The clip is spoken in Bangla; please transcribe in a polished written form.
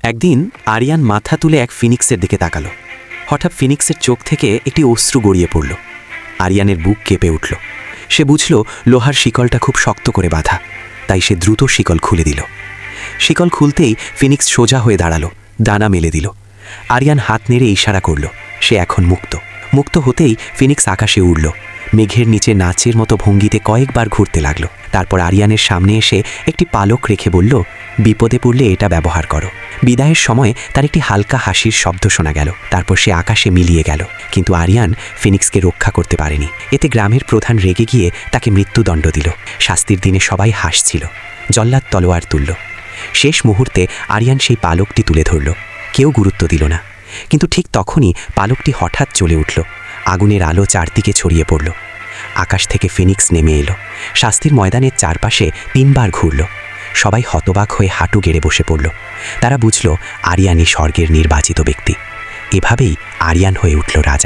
একদিন আরিয়ান মাথা তুলে এক ফিনিক্সের দিকে তাকালো। হঠাৎ ফিনিক্সের চোখ থেকে একটি অশ্রু গড়িয়ে পড়ল। আরিয়ানের বুক কেঁপে উঠল। সে বুঝল লোহার শিকলটা খুব শক্ত করে বাঁধা, তাই সে দ্রুত শিকল খুলে দিল। শিকল খুলতেই ফিনিক্স সোজা হয়ে দাঁড়ালো, ডানা মেলে দিল। আরিয়ান হাত নেড়ে ইশারা করল, সে এখন মুক্ত। মুক্ত হতেই ফিনিক্স আকাশে উড়ল, মেঘের নিচে নাচের মতো ভঙ্গিতে কয়েকবার ঘুরতে লাগল। তারপর আরিয়ানের সামনে এসে একটি পালক রেখে বলল, বিপদে পড়লে এটা ব্যবহার করো। বিদায়ের সময় তার একটি হালকা হাসির শব্দ শোনা গেল। তারপর সে আকাশে মিলিয়ে গেল। কিন্তু আরিয়ান ফিনিক্সকে রক্ষা করতে পারেনি। এতে গ্রামের প্রধান রেগে গিয়ে তাকে মৃত্যুদণ্ড দিল। শাস্তির দিনে সবাই হাসছিল, জল্লাদ তলোয়ার তুলল। শেষ মুহূর্তে আরিয়ান সেই পালকটি তুলে ধরল। কেউ গুরুত্ব দিল না। কিন্তু ঠিক তখনই পালকটি হঠাৎ জ্বলে উঠল। আগুনের আলো চারদিকে ছড়িয়ে পড়ল। আকাশ থেকে ফিনিক্স নেমে এলো, শাস্তির ময়দানের চারপাশে 3 বার ঘুরল। সবাই হতবাক হয়ে হাঁটু গেড়ে বসে পড়ল। তারা বুঝল আরিয়ানই স্বর্গের নির্বাচিত ব্যক্তি। এভাবেই আরিয়ান হয়ে উঠল রাজা।